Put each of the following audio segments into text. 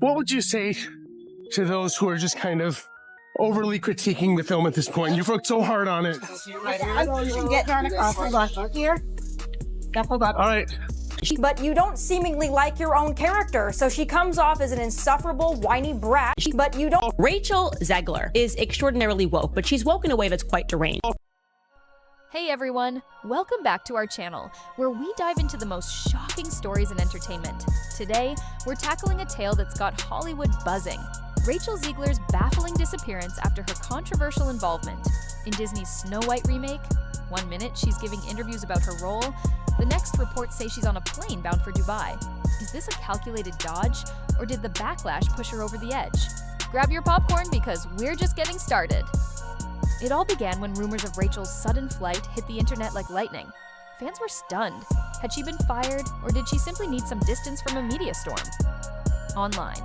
What would you say to those who are just kind of overly critiquing the film at this point? You've worked so hard on it. You can get her on across. Hold on. Here. Yeah, hold on. All right. But you don't seemingly like your own character, so she comes off as an insufferable, whiny brat, but you don't. Rachel Zegler is extraordinarily woke, but she's woke in a way that's quite deranged. Hey everyone, welcome back to our channel, where we dive into the most shocking stories in entertainment. Today, we're tackling a tale that's got Hollywood buzzing. Rachel Zegler's baffling disappearance after her controversial involvement. In Disney's Snow White remake, one minute she's giving interviews about her role, the next reports say she's on a plane bound for Dubai. Is this a calculated dodge, or did the backlash push her over the edge? Grab your popcorn because we're just getting started. It all began when rumors of Rachel's sudden flight hit the internet like lightning. Fans were stunned. Had she been fired, or did she simply need some distance from a media storm? Online,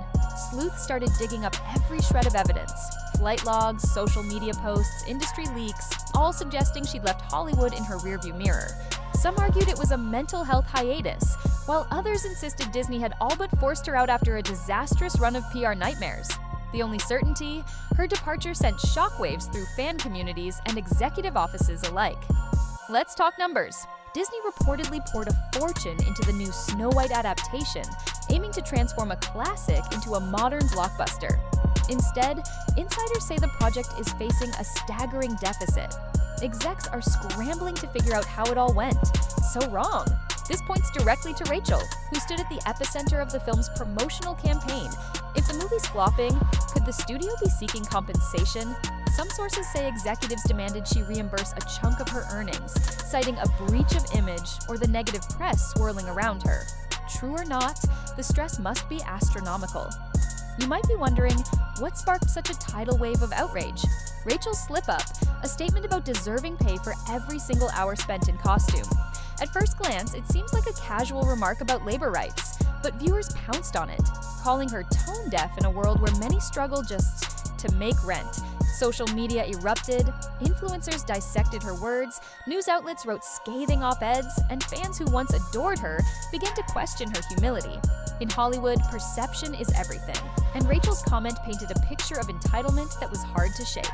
sleuths started digging up every shred of evidence. Flight logs, social media posts, industry leaks, all suggesting she'd left Hollywood in her rearview mirror. Some argued it was a mental health hiatus, while others insisted Disney had all but forced her out after a disastrous run of PR nightmares. The only certainty, her departure sent shockwaves through fan communities and executive offices alike. Let's talk numbers. Disney reportedly poured a fortune into the new Snow White adaptation, aiming to transform a classic into a modern blockbuster. Instead, insiders say the project is facing a staggering deficit. Execs are scrambling to figure out how it all went. So wrong. This points directly to Rachel, who stood at the epicenter of the film's promotional campaign. If the movie's flopping, could the studio be seeking compensation? Some sources say executives demanded she reimburse a chunk of her earnings, citing a breach of image or the negative press swirling around her. True or not, the stress must be astronomical. You might be wondering, what sparked such a tidal wave of outrage? Rachel's slip-up, a statement about deserving pay for every single hour spent in costume. At first glance, it seems like a casual remark about labor rights, but viewers pounced on it, calling her tone-deaf in a world where many struggle just to make rent. Social media erupted, influencers dissected her words, news outlets wrote scathing op-eds, and fans who once adored her began to question her humility. In Hollywood, perception is everything, and Rachel's comment painted a picture of entitlement that was hard to shake.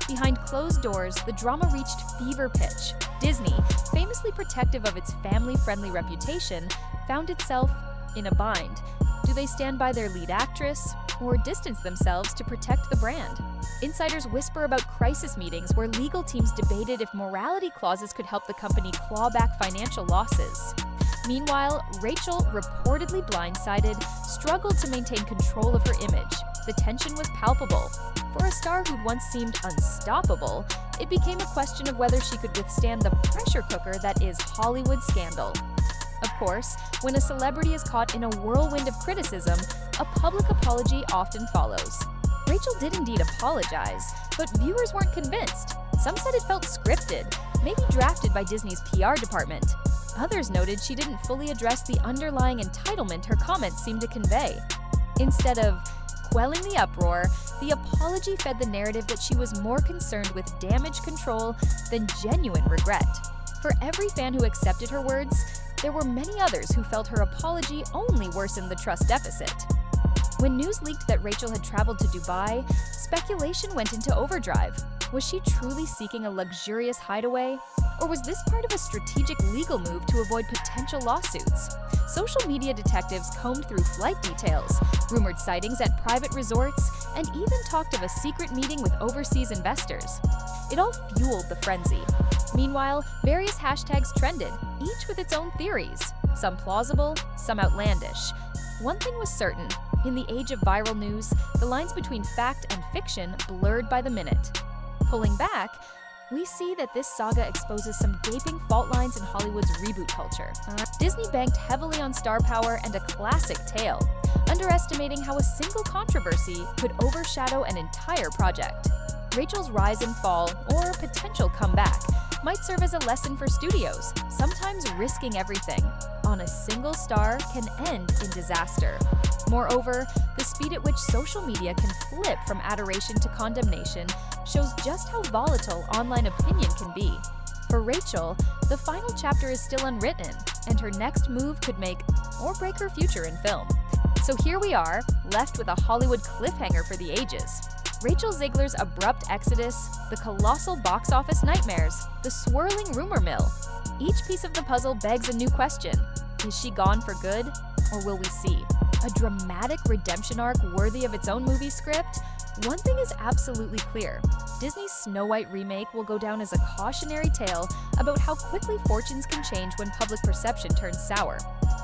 Behind closed doors, the drama reached fever pitch. Disney, famously protective of its family-friendly reputation, found itself in a bind. Do they stand by their lead actress, or distance themselves to protect the brand? Insiders whisper about crisis meetings where legal teams debated if morality clauses could help the company claw back financial losses. Meanwhile, Rachel, reportedly blindsided, struggled to maintain control of her image. The tension was palpable. For a star who'd once seemed unstoppable, it became a question of whether she could withstand the pressure cooker that is Hollywood scandal. Of course, when a celebrity is caught in a whirlwind of criticism, a public apology often follows. Rachel did indeed apologize, but viewers weren't convinced. Some said it felt scripted, maybe drafted by Disney's PR department. Others noted she didn't fully address the underlying entitlement her comments seemed to convey. Instead of quelling the uproar, the apology fed the narrative that she was more concerned with damage control than genuine regret. For every fan who accepted her words, there were many others who felt her apology only worsened the trust deficit. When news leaked that Rachel had traveled to Dubai, speculation went into overdrive. Was she truly seeking a luxurious hideaway? Or was this part of a strategic legal move to avoid potential lawsuits? Social media detectives combed through flight details, rumored sightings at private resorts, and even talked of a secret meeting with overseas investors. It all fueled the frenzy. Meanwhile, various hashtags trended, each with its own theories, some plausible, some outlandish. One thing was certain, in the age of viral news, the lines between fact and fiction blurred by the minute. Pulling back, we see that this saga exposes some gaping fault lines in Hollywood's reboot culture. Disney banked heavily on star power and a classic tale, underestimating how a single controversy could overshadow an entire project. Rachel's rise and fall, or potential comeback, might serve as a lesson for studios. Sometimes risking everything on a single star can end in disaster. Moreover, the speed at which social media can flip from adoration to condemnation shows just how volatile online opinion can be. For Rachel, the final chapter is still unwritten, and her next move could make or break her future in film. So here we are, left with a Hollywood cliffhanger for the ages. Rachel Zegler's abrupt exodus, the colossal box office nightmares, the swirling rumor mill. Each piece of the puzzle begs a new question. Is she gone for good, or will we see a dramatic redemption arc worthy of its own movie script? One thing is absolutely clear. Disney's Snow White remake will go down as a cautionary tale about how quickly fortunes can change when public perception turns sour.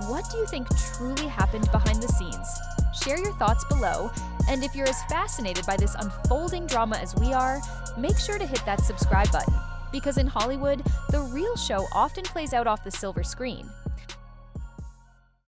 What do you think truly happened behind the scenes? Share your thoughts below, and if you're as fascinated by this unfolding drama as we are, make sure to hit that subscribe button. Because in Hollywood, the real show often plays out off the silver screen.